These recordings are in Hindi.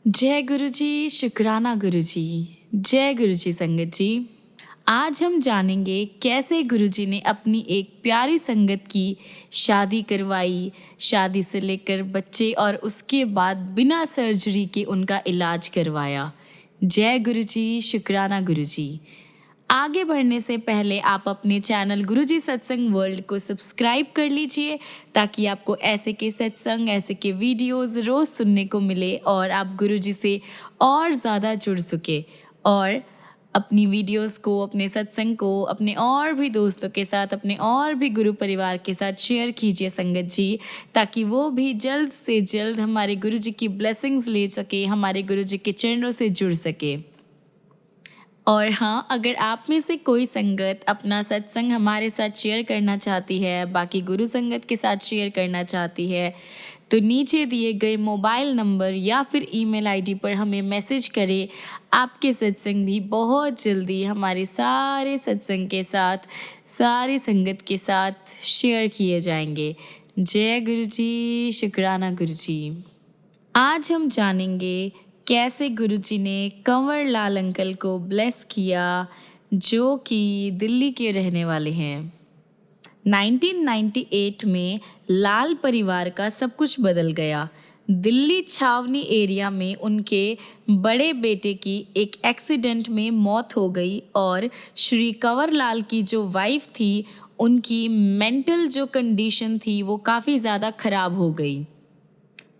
जय गुरु जी, शुक्राना गुरु जी। जय गुरु जी संगत जी। आज हम जानेंगे कैसे गुरु जी ने अपनी एक प्यारी संगत की शादी करवाई, शादी से लेकर बच्चे और उसके बाद बिना सर्जरी के उनका इलाज करवाया। जय गुरु जी, शुक्राना गुरु जी। आगे बढ़ने से पहले आप अपने चैनल गुरुजी सत्संग वर्ल्ड को सब्सक्राइब कर लीजिए ताकि आपको ऐसे के सत्संग, ऐसे के वीडियोस रोज़ सुनने को मिले और आप गुरुजी से और ज़्यादा जुड़ सके। और अपनी वीडियोस को, अपने सत्संग को अपने और भी दोस्तों के साथ, अपने और भी गुरु परिवार के साथ शेयर कीजिए संगत जी, ताकि वो भी जल्द से जल्द हमारे गुरुजी की ब्लेसिंग्स ले सके, हमारे गुरुजी के चरणों से जुड़ सके। और हाँ, अगर आप में से कोई संगत अपना सत्संग हमारे साथ शेयर करना चाहती है, बाकी गुरु संगत के साथ शेयर करना चाहती है, तो नीचे दिए गए मोबाइल नंबर या फिर ईमेल आईडी पर हमें मैसेज करें। आपके सत्संग भी बहुत जल्दी हमारे सारे सत्संग के साथ, सारी संगत के साथ शेयर किए जाएंगे। जय गुरु जी, शुक्राना गुरु जी। आज हम जानेंगे कैसे गुरुजी ने कंवर लाल अंकल को ब्लेस किया, जो कि दिल्ली के रहने वाले हैं। 1998 में लाल परिवार का सब कुछ बदल गया। दिल्ली छावनी एरिया में उनके बड़े बेटे की एक एक्सीडेंट में मौत हो गई और श्री कंवर लाल की जो वाइफ थी, उनकी मेंटल जो कंडीशन थी वो काफ़ी ज़्यादा ख़राब हो गई।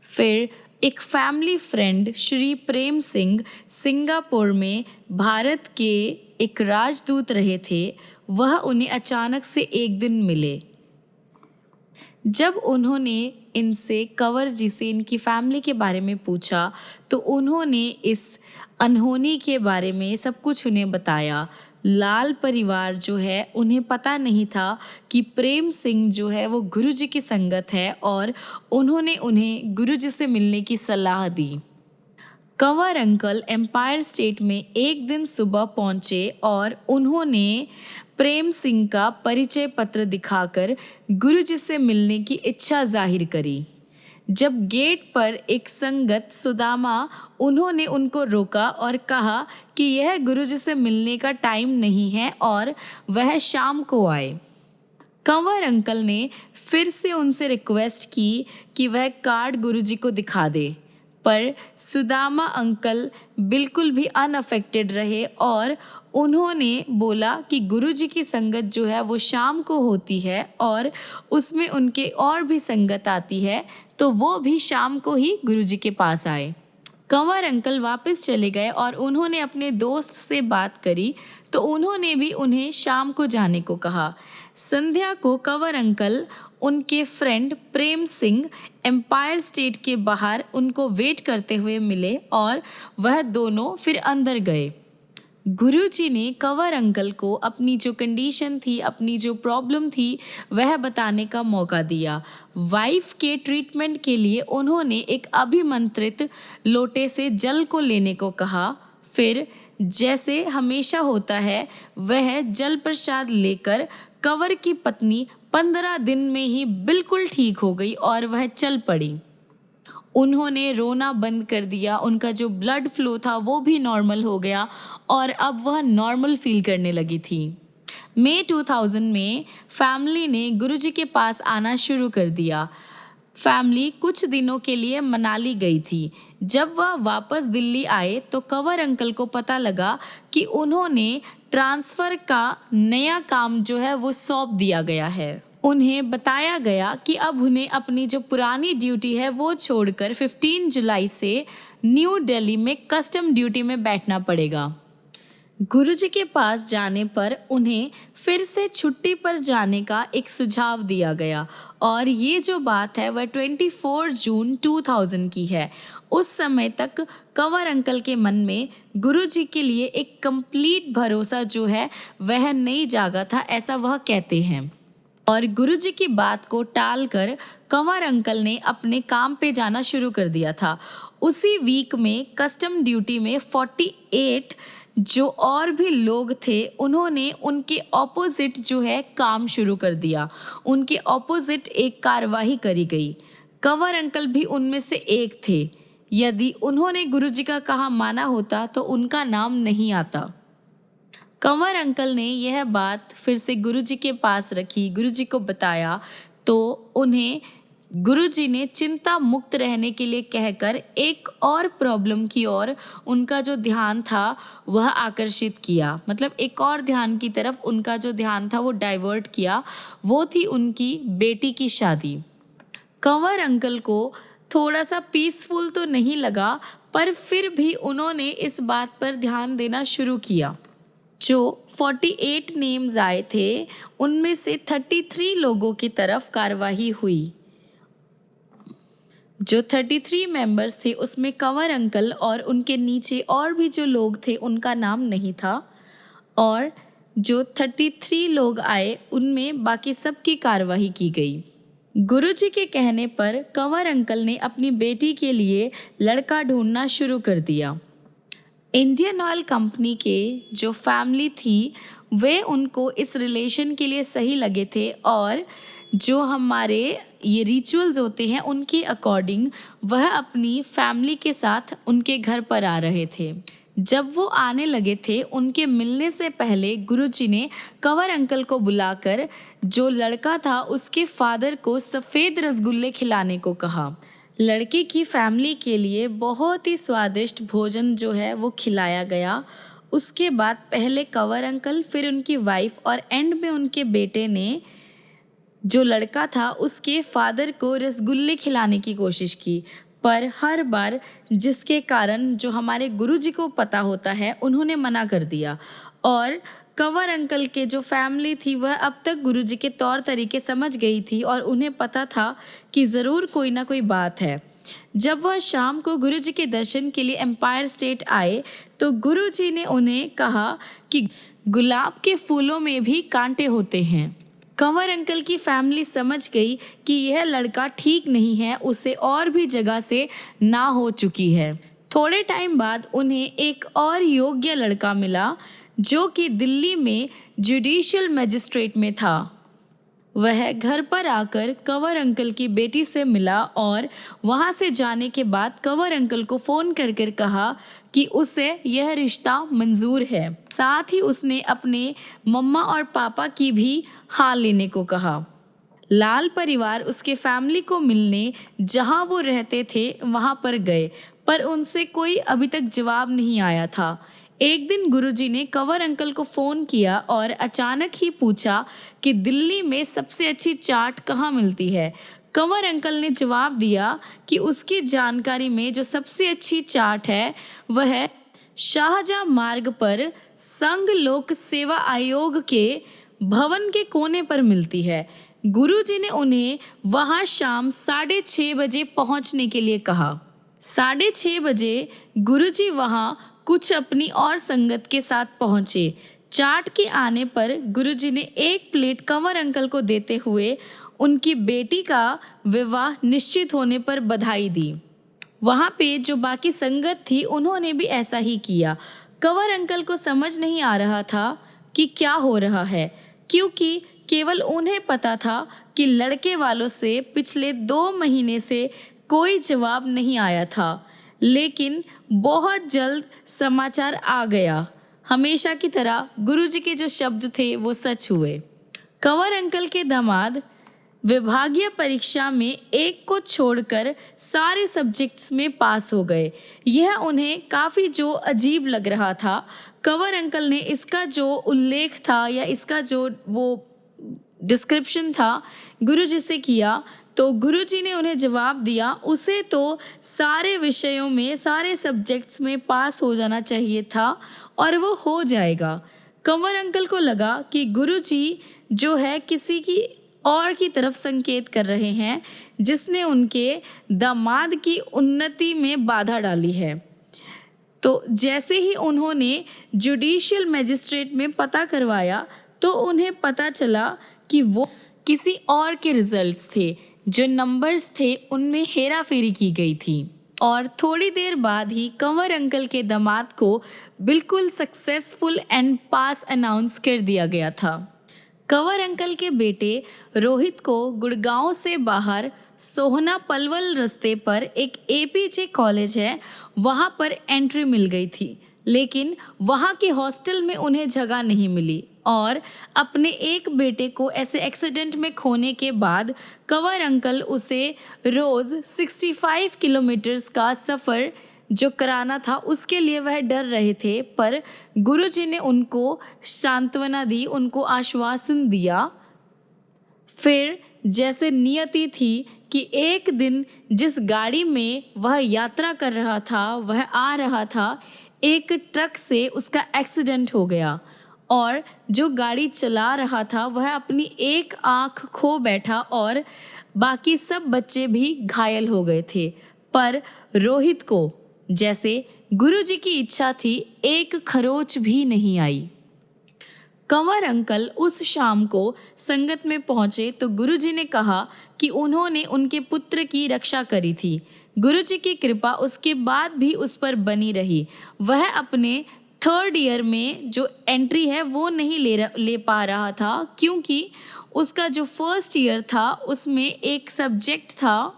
फिर एक family friend Shri Prem Singh Singapore में भारत के एक राजदूत रहे थे। वह उन्हें अचानक से एक दिन मिले। जब उन्होंने इनसे, कंवर जी से, इनकी फैमिली के बारे में पूछा तो उन्होंने इस अनहोनी के बारे में सब कुछ उन्हें बताया। लाल परिवार जो है, उन्हें पता नहीं था कि प्रेम सिंह जो है वो गुरुजी की संगत है और उन्होंने उन्हें गुरुजी से मिलने की सलाह दी। कंवर अंकल एम्पायर स्टेट में एक दिन सुबह पहुंचे और उन्होंने प्रेम सिंह का परिचय पत्र दिखाकर गुरुजी से मिलने की इच्छा जाहिर करी। जब गेट पर एक संगत सुदामा, उन्होंने उनको रोका और कहा कि यह गुरुजी से मिलने का टाइम नहीं है और वह शाम को आए। कंवर अंकल ने फिर से उनसे रिक्वेस्ट की कि वह कार्ड गुरुजी को दिखा दे, पर सुदामा अंकल बिल्कुल भी अनअफेक्टेड रहे और उन्होंने बोला कि गुरुजी की संगत जो है वो शाम को होती है और उसमें उनके और भी संगत आती है, तो वो भी शाम को ही गुरुजी के पास आए। कंवर अंकल वापस चले गए और उन्होंने अपने दोस्त से बात करी तो उन्होंने भी उन्हें शाम को जाने को कहा। संध्या को कंवर अंकल उनके friend Prem Singh empire state के बाहर उनको वेट करते हुए मिले और वह दोनों फिर अंदर गए। गुरुजी ने कंवर अंकल को अपनी जो कंडीशन थी, अपनी जो प्रॉब्लम थी, वह बताने का मौका दिया। वाइफ के ट्रीटमेंट के लिए उन्होंने एक अभिमंत्रित लोटे से जल को लेने को कहा। फिर जैसे हमेशा होता है, वह जल प्रसाद लेकर कंवर की पत्नी 15 दिन में ही बिल्कुल ठीक हो गई और वह चल पड़ी। उन्होंने रोना बंद कर दिया, उनका जो ब्लड फ्लो था वो भी नॉर्मल हो गया और अब वह नॉर्मल फील करने लगी थी। मई 2000 में फैमिली ने गुरुजी के पास आना शुरू कर दिया। फैमिली कुछ दिनों के लिए मनाली गई थी। जब वह वापस दिल्ली आए तो कंवर अंकल को पता लगा कि उन्होंने ट्रांसफ़र का नया काम जो है वो सौंप दिया गया है। उन्हें बताया गया कि अब उन्हें अपनी जो पुरानी ड्यूटी है वो छोड़कर 15 जुलाई से न्यू दिल्ली में कस्टम ड्यूटी में बैठना पड़ेगा। गुरुजी के पास जाने पर उन्हें फिर से छुट्टी पर जाने का एक सुझाव दिया गया और ये जो बात है वह 24 जून 2000 की है। उस समय तक कंवर अंकल के मन में गुरुजी के लिए एक कंप्लीट भरोसा जो है वह नहीं जागा था, ऐसा वह कहते हैं। और गुरुजी की बात को टालकर कंवर अंकल ने अपने काम पे जाना शुरू कर दिया था। उसी वीक में कस्टम ड्यूटी में 48 जो और भी लोग थे, उन्होंने उनके ऑपोजिट जो है काम शुरू कर दिया। उनके ऑपोजिट एक कार्रवाई करी गई। कंवर अंकल भी उनमें से एक थे। यदि उन्होंने गुरुजी का कहा माना होता तो उनका नाम नहीं आता। कंवर अंकल ने यह बात फिर से गुरुजी के पास रखी, गुरुजी को बताया तो उन्हें गुरुजी ने चिंता मुक्त रहने के लिए कहकर एक और प्रॉब्लम की ओर उनका जो ध्यान था वह आकर्षित किया। मतलब एक और ध्यान की तरफ उनका जो ध्यान था वो डाइवर्ट किया, वो थी उनकी बेटी की शादी। कंवर अंकल को थोड़ा सा पीसफुल तो नहीं लगा, पर फिर भी उन्होंने इस बात पर ध्यान देना शुरू किया। जो 48 नेम्स आए थे उनमें से 33 लोगों की तरफ कार्रवाई हुई। जो 33 मेंबर्स थे उसमें कंवर अंकल और उनके नीचे और भी जो लोग थे उनका नाम नहीं था, और जो 33 लोग आए उनमें बाकी सब की कार्रवाई की गई। गुरुजी के कहने पर कंवर अंकल ने अपनी बेटी के लिए लड़का ढूंढना शुरू कर दिया। इंडियन ऑयल कंपनी के जो फैमिली थी वे उनको इस रिलेशन के लिए सही लगे थे, और जो हमारे ये रिचुअल्स होते हैं उनके अकॉर्डिंग वह अपनी फैमिली के साथ उनके घर पर आ रहे थे। जब वो आने लगे थे उनके मिलने से पहले गुरुजी ने कंवर अंकल को बुलाकर जो लड़का था उसके फादर को सफ़ेद रसगुल्ले खिलाने को कहा। लड़के की फैमिली के लिए बहुत ही स्वादिष्ट भोजन जो है वो खिलाया गया। उसके बाद पहले कंवर अंकल, फिर उनकी वाइफ और एंड में उनके बेटे ने जो लड़का था उसके फादर को रसगुल्ले खिलाने की कोशिश की, पर हर बार जिसके कारण जो हमारे गुरुजी को पता होता है उन्होंने मना कर दिया। और कंवर अंकल के जो फैमिली थी वह अब तक गुरुजी के तौर तरीके समझ गई थी और उन्हें पता था कि ज़रूर कोई ना कोई बात है। जब वह शाम को गुरुजी के दर्शन के लिए एम्पायर स्टेट आए तो गुरुजी ने उन्हें कहा कि गुलाब के फूलों में भी कांटे होते हैं। कंवर अंकल की फैमिली समझ गई कि यह लड़का ठीक नहीं है, उसे और भी जगह से ना हो चुकी है। थोड़े टाइम बाद उन्हें एक और योग्य लड़का मिला जो कि दिल्ली में जुडिशियल मजिस्ट्रेट में था। वह घर पर आकर कंवर अंकल की बेटी से मिला और वहां से जाने के बाद कंवर अंकल को फ़ोन कर कर कहा कि उसे यह रिश्ता मंजूर है। साथ ही उसने अपने मम्मा और पापा की भी हाँ लेने को कहा। लाल परिवार उसके फैमिली को मिलने जहां वो रहते थे वहां पर गए, पर उनसे कोई अभी तक जवाब नहीं आया था। एक दिन गुरुजी ने कंवर अंकल को फ़ोन किया और अचानक ही पूछा कि दिल्ली में सबसे अच्छी चाट कहाँ मिलती है। कंवर अंकल ने जवाब दिया कि उसकी जानकारी में जो सबसे अच्छी चाट है वह शाहजहां मार्ग पर संघ लोक सेवा आयोग के भवन के कोने पर मिलती है। गुरुजी ने उन्हें वहां शाम 6:30 बजे पहुंचने के लिए कहा। 6:30 बजे गुरुजी वहां कुछ अपनी और संगत के साथ पहुंचे। चाट के आने पर गुरुजी ने एक प्लेट कंवर अंकल को देते हुए उनकी बेटी का विवाह निश्चित होने पर बधाई दी। वहां पे जो बाकी संगत थी उन्होंने भी ऐसा ही किया। कंवर अंकल को समझ नहीं आ रहा था कि क्या हो रहा है, क्योंकि केवल उन्हें पता था कि लड़के वालों से पिछले 2 महीने से कोई जवाब नहीं आया था। लेकिन बहुत जल्द समाचार आ गया। हमेशा की तरह गुरुजी के जो शब्द थे वो सच हुए। कंवर अंकल के दामाद विभागीय परीक्षा में एक को छोड़कर सारे सब्जेक्ट्स में पास हो गए। यह उन्हें काफ़ी जो अजीब लग रहा था। कंवर अंकल ने इसका जो उल्लेख था या इसका जो वो डिस्क्रिप्शन था गुरुजी से किया, तो गुरुजी ने उन्हें जवाब दिया उसे तो सारे विषयों में, सारे सब्जेक्ट्स में पास हो जाना चाहिए था और वो हो जाएगा। कंवर अंकल को लगा कि गुरुजी जो है किसी की और की तरफ संकेत कर रहे हैं जिसने उनके दामाद की उन्नति में बाधा डाली है। तो जैसे ही उन्होंने जुडिशियल मजिस्ट्रेट में पता करवाया तो उन्हें पता चला कि वो किसी और के रिजल्ट्स थे, जो नंबर्स थे उनमें हेरा फेरी की गई थी। और थोड़ी देर बाद ही कंवर अंकल के दामाद को बिल्कुल सक्सेसफुल एंड पास अनाउंस कर दिया गया था। कंवर अंकल के बेटे रोहित को गुड़गांव से बाहर सोहना पलवल रास्ते पर एक एपीजे कॉलेज है, वहाँ पर एंट्री मिल गई थी। लेकिन वहाँ के हॉस्टल में उन्हें जगह नहीं मिली और अपने एक बेटे को ऐसे एक्सीडेंट में खोने के बाद कंवर अंकल उसे रोज़ 65 किलोमीटर्स का सफ़र जो कराना था उसके लिए वह डर रहे थे। पर गुरुजी ने उनको सांत्वना दी, उनको आश्वासन दिया। फिर जैसे नियति थी कि एक दिन जिस गाड़ी में वह यात्रा कर रहा था, वह आ रहा था, एक ट्रक से उसका एक्सीडेंट हो गया और जो गाड़ी चला रहा था वह अपनी एक आँख खो बैठा और बाकी सब बच्चे भी घायल हो गए थे। पर रोहित को, जैसे गुरुजी की इच्छा थी, एक खरोच भी नहीं आई। कंवर अंकल उस शाम को संगत में पहुंचे तो गुरुजी ने कहा कि उन्होंने उनके पुत्र की रक्षा करी थी। गुरुजी की कृपा उसके बाद भी उस पर बनी रही। वह अपने 3rd ईयर में जो एंट्री है वो नहीं ले पा रहा था, क्योंकि उसका जो 1st ईयर था उसमें एक सब्जेक्ट था,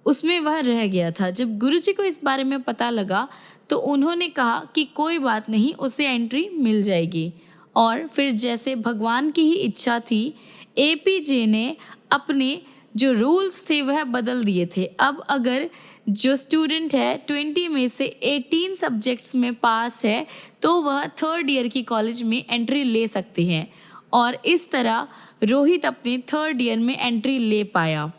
उसमें वह रह गया था। जब गुरुजी को इस बारे में पता लगा तो उन्होंने कहा कि कोई बात नहीं, उसे एंट्री मिल जाएगी। और फिर जैसे भगवान की ही इच्छा थी, एपीजे ने अपने जो रूल्स थे वह बदल दिए थे। अब अगर जो स्टूडेंट है 20 में से 18 सब्जेक्ट्स में पास है तो वह 3rd ईयर की कॉलेज में एंट्री ले सकते हैं। और इस तरह रोहित अपने 3rd ईयर में एंट्री ले पाया।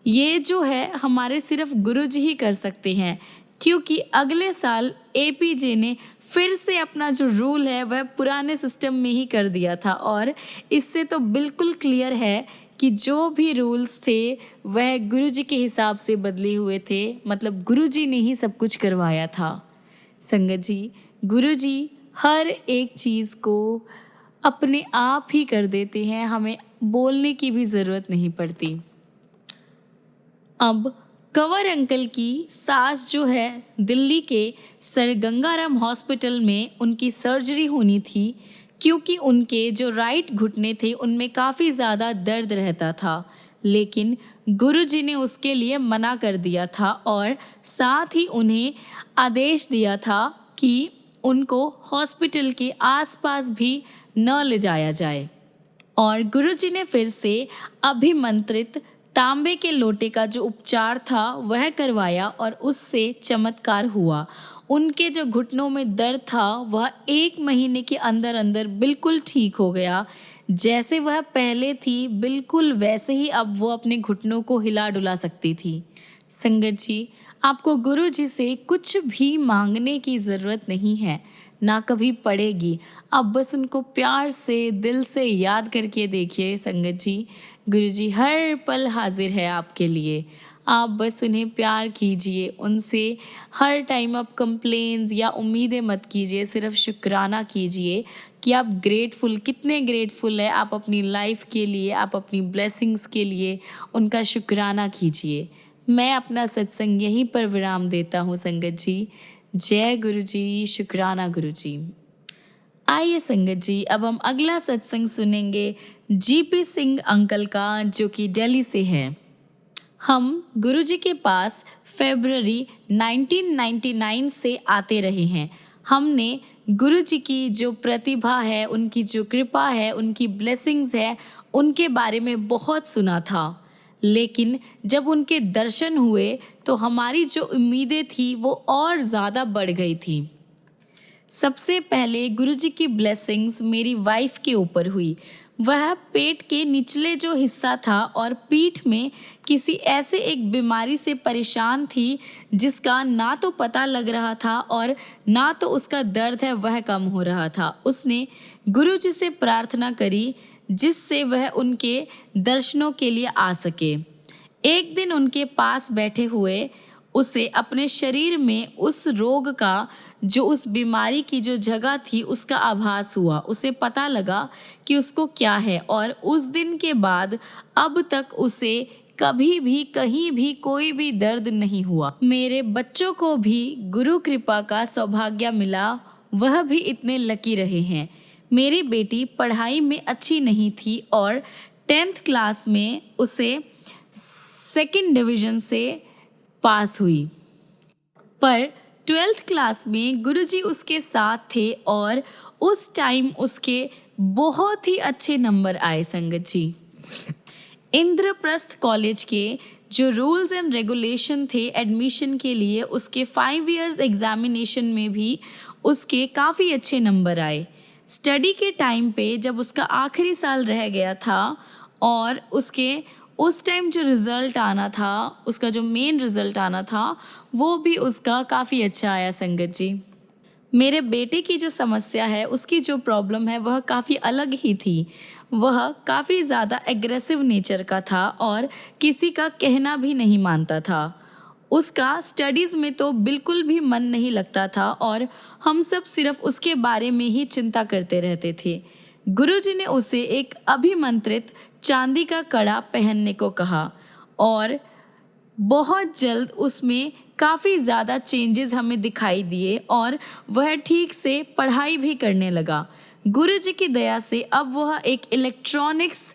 ये जो है हमारे सिर्फ गुरुजी ही कर सकते हैं, क्योंकि अगले साल एपीजे ने फिर से अपना जो रूल है वह पुराने सिस्टम में ही कर दिया था। और इससे तो बिल्कुल क्लियर है कि जो भी रूल्स थे वह गुरुजी के हिसाब से बदले हुए थे, मतलब गुरुजी ने ही सब कुछ करवाया था। संगत जी, गुरुजी हर एक चीज़ को अपने आप ही कर देते हैं, हमें बोलने की भी ज़रूरत नहीं पड़ती। अब कंवर अंकल की सास जो है, दिल्ली के सर गंगाराम हॉस्पिटल में उनकी सर्जरी होनी थी, क्योंकि उनके जो राइट घुटने थे उनमें काफ़ी ज़्यादा दर्द रहता था। लेकिन गुरुजी ने उसके लिए मना कर दिया था और साथ ही उन्हें आदेश दिया था कि उनको हॉस्पिटल के आसपास भी न ले जाया जाए। और गुरुजी ने फिर से अभिमंत्रित तांबे के लोटे का जो उपचार था वह करवाया और उससे चमत्कार हुआ। उनके जो घुटनों में दर्द था वह 1 महीने के अंदर अंदर बिल्कुल ठीक हो गया। जैसे वह पहले थी बिल्कुल वैसे ही अब वो अपने घुटनों को हिला डुला सकती थी। संगत जी, आपको गुरुजी से कुछ भी मांगने की ज़रूरत नहीं है, ना कभी पड़ेगी। आप बस उनको प्यार से, दिल से याद करके देखिए। संगत जी, गुरुजी हर पल हाजिर है आपके लिए। आप बस उन्हें प्यार कीजिए, उनसे हर टाइम आप कंप्लेंट्स या उम्मीदें मत कीजिए, सिर्फ शुक्राना कीजिए कि आप कितने ग्रेटफुल है आप अपनी लाइफ के लिए, आप अपनी ब्लेसिंग्स के लिए। उनका शुक्राना कीजिए। मैं अपना सत्संग यहीं पर विराम देता हूँ संगत जी। जय गुरुजी, शुक्राना गुरुजी। आइए संगत जी, अब हम अगला सत्संग सुनेंगे जीपी सिंह अंकल का, जो कि दिल्ली से है। हम गुरुजी के पास फरवरी 1999 से आते रहे हैं। हमने गुरुजी की जो प्रतिभा है, उनकी जो कृपा है, उनकी ब्लेसिंग्स है, उनके बारे में बहुत सुना था। लेकिन जब उनके दर्शन हुए तो हमारी जो उम्मीदें थी वो और ज़्यादा बढ़ गई थी। सबसे पहले गुरुजी की ब्लेसिंग्स मेरी वाइफ के ऊपर हुई। वह पेट के निचले जो हिस्सा था और पीठ में किसी ऐसे एक बीमारी से परेशान थी जिसका ना तो पता लग रहा था और ना तो उसका दर्द है वह कम हो रहा था। उसने गुरुजी से प्रार्थना करी जिससे वह उनके दर्शनों के लिए आ सके। एक दिन उनके पास बैठे हुए उसे अपने शरीर में उस रोग का, जो उस बीमारी की जो जगह थी, उसका आभास हुआ। उसे पता लगा कि उसको क्या है और उस दिन के बाद अब तक उसे कभी भी कहीं भी कोई भी दर्द नहीं हुआ। मेरे बच्चों को भी गुरु कृपा का सौभाग्य मिला, वह भी इतने लकी रहे हैं। मेरी बेटी पढ़ाई में अच्छी नहीं थी और 10th क्लास में उसे सेकंड डिवीज़न से पास हुई। पर 12th क्लास में गुरुजी उसके साथ थे और उस टाइम उसके बहुत ही अच्छे नंबर आए संगत जी। इंद्रप्रस्थ कॉलेज के जो रूल्स एंड रेगुलेशन थे एडमिशन के लिए, उसके 5 इयर्स एग्जामिनेशन में भी उसके काफ़ी अच्छे नंबर आए। स्टडी के टाइम पे जब उसका आखिरी साल रह गया था और उसके उस टाइम जो रिज़ल्ट आना था, उसका जो मेन रिज़ल्ट आना था, वो भी उसका काफ़ी अच्छा आया संगत जी। मेरे बेटे की जो समस्या है, उसकी जो प्रॉब्लम है, वह काफ़ी अलग ही थी। वह काफ़ी ज़्यादा एग्रेसिव नेचर का था और किसी का कहना भी नहीं मानता था। उसका स्टडीज़ में तो बिल्कुल भी मन नहीं लगता था और हम सब सिर्फ उसके बारे में ही चिंता करते रहते थे। गुरुजी ने उसे एक अभिमंत्रित चांदी का कड़ा पहनने को कहा और बहुत जल्द उसमें काफ़ी ज़्यादा चेंजेस हमें दिखाई दिए और वह ठीक से पढ़ाई भी करने लगा। गुरुजी की दया से अब वह एक इलेक्ट्रॉनिक्स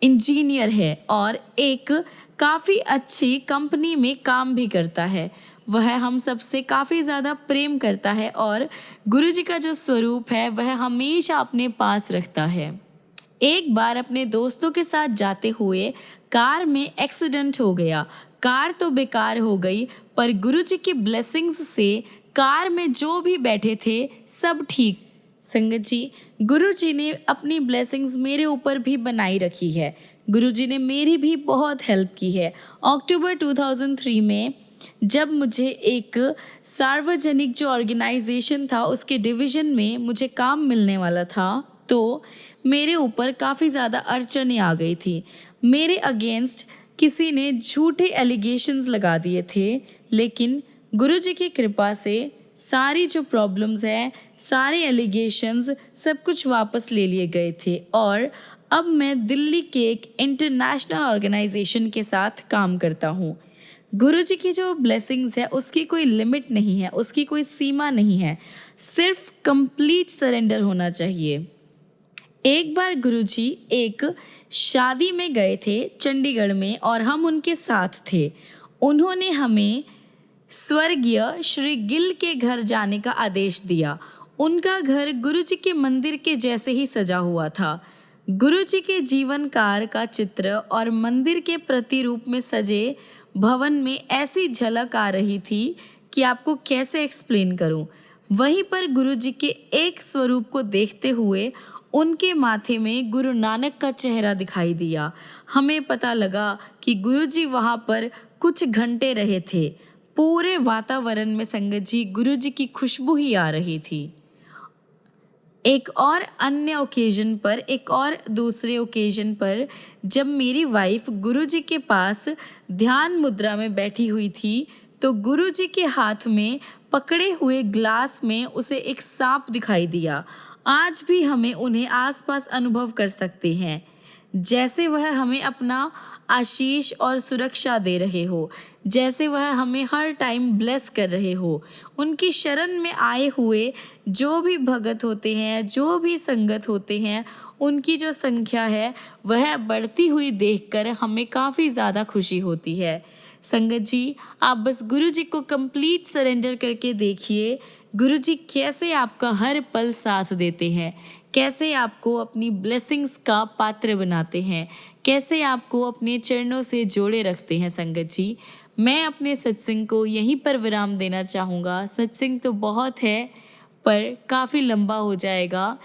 इंजीनियर है और एक काफ़ी अच्छी कंपनी में काम भी करता है। वह हम सबसे काफ़ी ज़्यादा प्रेम करता है और गुरुजी का जो स्वरूप है वह हमेशा अपने पास रखता है। एक बार अपने दोस्तों के साथ जाते हुए कार में एक्सीडेंट हो गया। कार तो बेकार हो गई, पर गुरुजी की ब्लेसिंग्स से कार में जो भी बैठे थे सब ठीक। संगत जी, गुरुजी ने अपनी ब्लेसिंग्स मेरे ऊपर भी बनाई रखी है। गुरुजी ने मेरी भी बहुत हेल्प की है। अक्टूबर 2003 में जब मुझे एक सार्वजनिक जो ऑर्गेनाइजेशन था उसके डिवीज़न में मुझे काम मिलने वाला था, तो मेरे ऊपर काफ़ी ज़्यादा अड़चनें आ गई थी। मेरे अगेंस्ट किसी ने झूठे एलिगेशंस लगा दिए थे, लेकिन गुरुजी की कृपा से सारी जो प्रॉब्लम्स हैं, सारे एलिगेशंस, सब कुछ वापस ले लिए गए थे और अब मैं दिल्ली के एक इंटरनेशनल ऑर्गेनाइजेशन के साथ काम करता हूँ। गुरुजी की जो ब्लेसिंग्स है उसकी कोई लिमिट नहीं है, उसकी कोई सीमा नहीं है, सिर्फ कंप्लीट सरेंडर होना चाहिए। एक बार गुरुजी एक शादी में गए थे चंडीगढ़ में और हम उनके साथ थे। उन्होंने हमें स्वर्गीय श्री गिल के घर जाने का आदेश दिया। उनका घर गुरुजी के मंदिर के जैसे ही सजा हुआ था। गुरुजी के जीवन काल का चित्र और मंदिर के प्रतिरूप में सजे भवन में ऐसी झलक आ रही थी कि आपको कैसे एक्सप्लेन करूं। वहीं पर गुरुजी के एक स्वरूप को देखते हुए उनके माथे में गुरु नानक का चेहरा दिखाई दिया। हमें पता लगा कि गुरुजी वहाँ पर कुछ घंटे रहे थे। पूरे वातावरण में संगत जी गुरुजी की खुशबू ही आ रही थी। एक और अन्य ओकेजन पर, एक और दूसरे ओकेजन पर जब मेरी वाइफ गुरुजी के पास ध्यान मुद्रा में बैठी हुई थी, तो गुरुजी के हाथ में पकड़े हुए ग्लास में उसे एक सांप दिखाई दिया। आज भी हमें उन्हें आसपास अनुभव कर सकते हैं, जैसे वह हमें अपना आशीष और सुरक्षा दे रहे हो, जैसे वह हमें हर टाइम ब्लेस कर रहे हो। उनकी शरण में आए हुए जो भी भगत होते हैं, जो भी संगत होते हैं, उनकी जो संख्या है वह बढ़ती हुई देखकर हमें काफ़ी ज़्यादा खुशी होती है। संगत जी, आप बस गुरुजी को कंप्लीट सरेंडर करके देखिए, गुरुजी कैसे आपका हर पल साथ देते हैं, कैसे आपको अपनी ब्लेसिंग्स का पात्र बनाते हैं, कैसे आपको अपने चरणों से जोड़े रखते हैं। संगत जी, मैं अपने सत्संग को यहीं पर विराम देना चाहूँगा। सत्संग तो बहुत है पर काफ़ी लंबा हो जाएगा,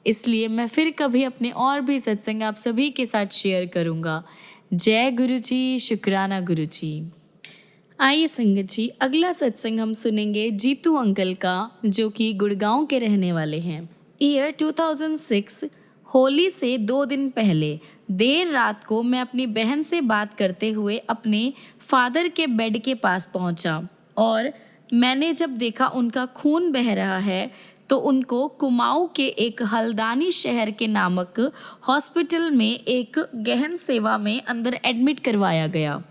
इसलिए मैं फिर कभी अपने और भी सत्संग आप सभी के साथ शेयर करूँगा। जय गुरु जी, शुक्राना गुरु जी। आइए संगत जी, अगला सत्संग हम सुनेंगे जीतू अंकल का, जो कि गुड़गांव के रहने वाले हैं। ईयर 2006, होली से 2 दिन पहले देर रात को मैं अपनी बहन से बात करते हुए अपने फादर के बेड के पास पहुंचा और मैंने जब देखा उनका खून बह रहा है तो उनको कुमाऊं के एक हल्दानी शहर के नामक हॉस्पिटल में एक गहन सेवा में अंदर एडमिट करवाया गया।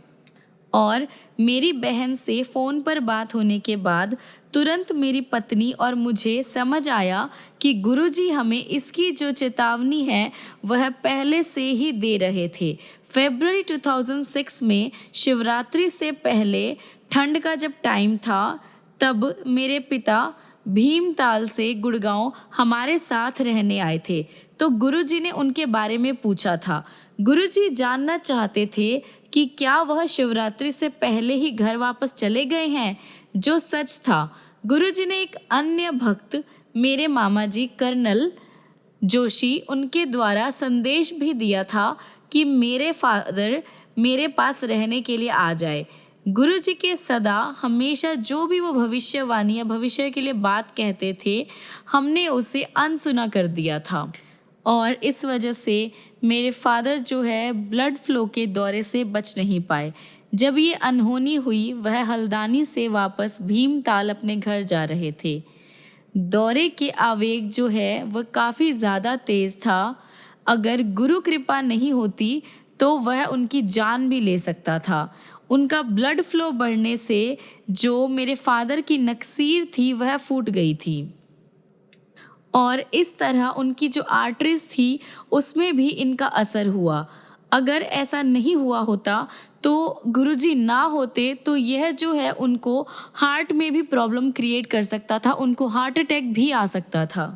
और मेरी बहन से फ़ोन पर बात होने के बाद तुरंत मेरी पत्नी और मुझे समझ आया कि गुरुजी हमें इसकी जो चेतावनी है वह पहले से ही दे रहे थे। फरवरी 2006 में शिवरात्रि से पहले ठंड का जब टाइम था, तब मेरे पिता भीमताल से गुड़गांव हमारे साथ रहने आए थे। तो गुरुजी ने उनके बारे में पूछा था। गुरुजी जानना चाहते थे कि क्या वह शिवरात्रि से पहले ही घर वापस चले गए हैं, जो सच था। गुरुजी ने एक अन्य भक्त, मेरे मामा जी कर्नल जोशी, उनके द्वारा संदेश भी दिया था कि मेरे फादर मेरे पास रहने के लिए आ जाए। गुरुजी के सदा हमेशा जो भी वो भविष्यवाणी या भविष्य के लिए बात कहते थे, हमने उसे अनसुना कर दिया था और इस वजह से मेरे फादर जो है ब्लड फ्लो के दौरे से बच नहीं पाए। जब ये अनहोनी हुई, वह हल्द्वानी से वापस भीमताल अपने घर जा रहे थे। दौरे के आवेग जो है वह काफ़ी ज़्यादा तेज़ था। अगर गुरु कृपा नहीं होती तो वह उनकी जान भी ले सकता था। उनका ब्लड फ्लो बढ़ने से जो मेरे फादर की नकसीर थी वह फूट गई थी और इस तरह उनकी जो आर्टरीज थी उसमें भी इनका असर हुआ। अगर ऐसा नहीं हुआ होता तो गुरुजी ना होते तो यह जो है उनको हार्ट में भी प्रॉब्लम क्रिएट कर सकता था, उनको हार्ट अटैक भी आ सकता था।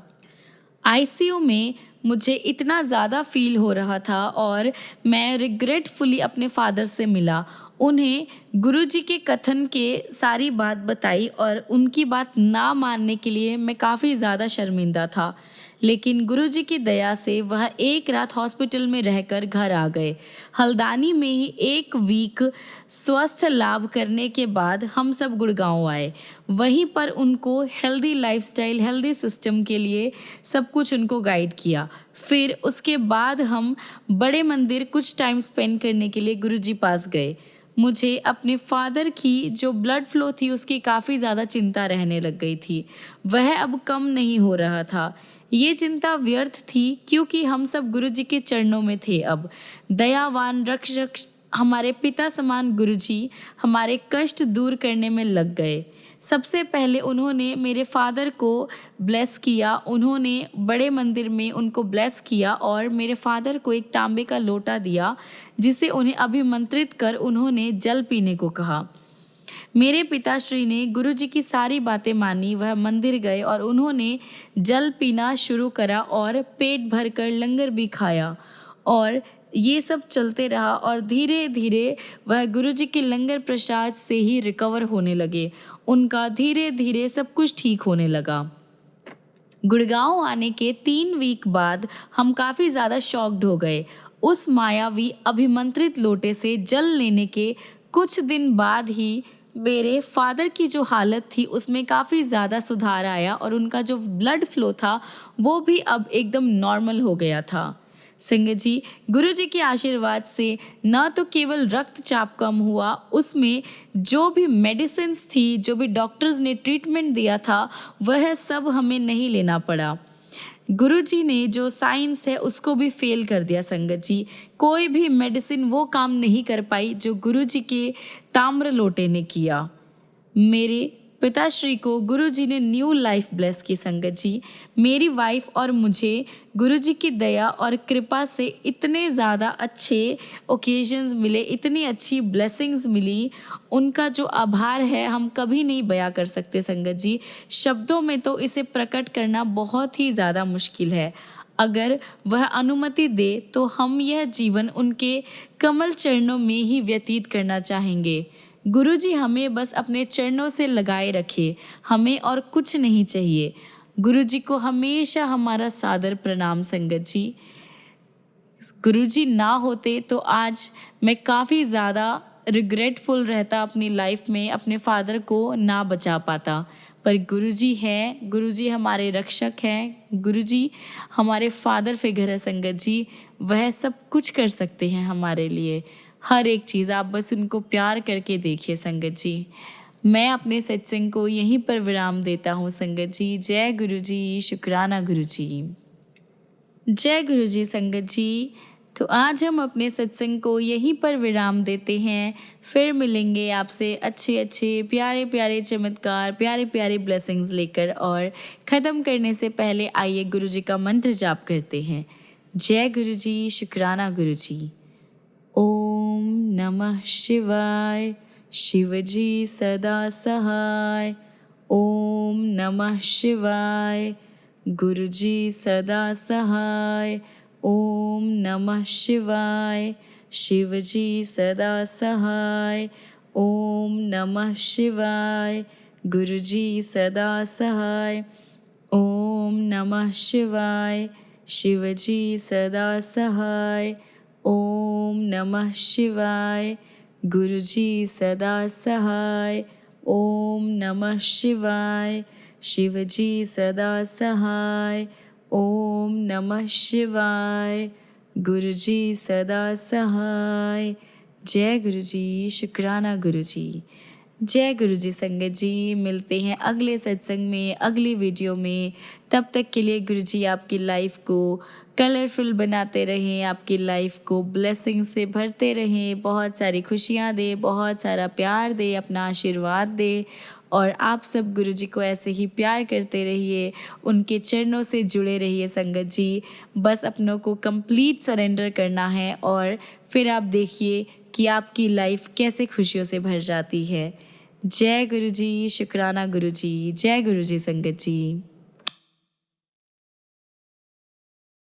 आईसीयू में मुझे इतना ज़्यादा फील हो रहा था और मैं रिग्रेटफुली अपने फादर से मिला। उन्हें गुरुजी के कथन के सारी बात बताई और उनकी बात ना मानने के लिए मैं काफ़ी ज़्यादा शर्मिंदा था। लेकिन गुरुजी की दया से वह एक रात हॉस्पिटल में रहकर घर आ गए। हल्द्वानी में ही 1 वीक स्वस्थ लाभ करने के बाद हम सब गुड़गांव आए। वहीं पर उनको हेल्दी लाइफस्टाइल, हेल्दी सिस्टम के लिए सब कुछ उनको गाइड किया। फिर उसके बाद हम बड़े मंदिर कुछ टाइम स्पेंड करने के लिए गुरुजी पास गए। मुझे अपने फादर की जो ब्लड फ्लो थी उसकी काफ़ी ज़्यादा चिंता रहने लग गई थी। वह अब कम नहीं हो रहा था। ये चिंता व्यर्थ थी क्योंकि हम सब गुरुजी के चरणों में थे। अब दयावान रक्षक हमारे पिता समान गुरुजी हमारे कष्ट दूर करने में लग गए। सबसे पहले उन्होंने मेरे फादर को ब्लेस किया, उन्होंने बड़े मंदिर में उनको ब्लेस किया और मेरे फादर को एक तांबे का लोटा दिया जिसे उन्हें अभिमंत्रित कर उन्होंने जल पीने को कहा। मेरे पिताश्री ने गुरुजी की सारी बातें मानी। वह मंदिर गए और उन्होंने जल पीना शुरू करा और पेट भरकर लंगर भी खाया और ये सब चलते रहा और धीरे धीरे वह गुरुजी के लंगर प्रसाद से ही रिकवर होने लगे। उनका धीरे धीरे सब कुछ ठीक होने लगा। गुड़गांव आने के 3 वीक बाद हम काफ़ी ज़्यादा शॉक्ड हो गए। उस मायावी अभिमंत्रित लोटे से जल लेने के कुछ दिन बाद ही मेरे फादर की जो हालत थी उसमें काफ़ी ज़्यादा सुधार आया और उनका जो ब्लड फ्लो था वो भी अब एकदम नॉर्मल हो गया था। संगत जी, गुरुजी के आशीर्वाद से न तो केवल रक्तचाप कम हुआ, उसमें जो भी मेडिसिन्स थी, जो भी डॉक्टर्स ने ट्रीटमेंट दिया था, वह सब हमें नहीं लेना पड़ा। गुरुजी ने जो साइंस है उसको भी फेल कर दिया। संगत जी, कोई भी मेडिसिन वो काम नहीं कर पाई जो गुरुजी के ताम्र लोटे ने किया। मेरे पिताश्री को गुरुजी ने न्यू लाइफ ब्लेस की। संगत जी, मेरी वाइफ और मुझे गुरुजी की दया और कृपा से इतने ज़्यादा अच्छे ओकेजन्स मिले, इतनी अच्छी ब्लेसिंग्स मिली, उनका जो आभार है हम कभी नहीं बयां कर सकते। संगत जी, शब्दों में तो इसे प्रकट करना बहुत ही ज़्यादा मुश्किल है। अगर वह अनुमति दे तो हम यह जीवन उनके कमल चरणों में ही व्यतीत करना चाहेंगे। गुरुजी हमें बस अपने चरणों से लगाए रखे, हमें और कुछ नहीं चाहिए। गुरुजी को हमेशा हमारा सादर प्रणाम। संगत जी, गुरुजी ना होते तो आज मैं काफ़ी ज़्यादा रिग्रेटफुल रहता अपनी लाइफ में, अपने फादर को ना बचा पाता। पर गुरुजी हैं, गुरुजी हमारे रक्षक हैं, गुरुजी हमारे फादर फिगर है। संगत जी, वह सब कुछ कर सकते हैं हमारे लिए, हर एक चीज़। आप बस उनको प्यार करके देखिए। संगत जी, मैं अपने सत्संग को यहीं पर विराम देता हूँ। संगत जी, जय गुरुजी, शुक्राना गुरुजी। जय गुरुजी। संगत जी, तो आज हम अपने सत्संग को यहीं पर विराम देते हैं। फिर मिलेंगे आपसे अच्छे अच्छे प्यारे प्यारे चमत्कार, प्यारे प्यारे ब्लेसिंग्स लेकर। और ख़त्म करने से पहले आइए गुरु जी का मंत्र जाप करते हैं। जय गुरु जी, शुक्राना गुरु जी। ओम नमः शिवाय, शिव जी सदा सहाय। ओम नमः शिवाय, गुरु जी सदा सहाय। ओम नमः शिवाय, शिव जी सदा सहाय। ओम नमः शिवाय, गुरु जी सदा सहाय। ओम नमः शिवाय, शिव जी सदा सहाय। ओम नमः शिवाय, गुरु जी सदा सहाय। ओम नमः शिवाय, शिव जी सदा सहाय। ओम नमः शिवाय, गुरु जी सदा सहाय। जय गुरु जी, शुक्राना गुरु जी। जय गुरु जी संगत जी। मिलते हैं अगले सत्संग में, अगली वीडियो में। तब तक के लिए गुरु जी आपकी लाइफ को कलरफुल बनाते रहें, आपकी लाइफ को ब्लेसिंग से भरते रहें, बहुत सारी खुशियाँ दे, बहुत सारा प्यार दे, अपना आशीर्वाद दे। और आप सब गुरु जी को ऐसे ही प्यार करते रहिए, उनके चरणों से जुड़े रहिए संगत जी। बस अपनों को कंप्लीट सरेंडर करना है और फिर आप देखिए कि आपकी लाइफ कैसे खुशियों से भर जाती है। जय गुरु जी, शुक्राना गुरु जी। जय गुरु जी संगत जी।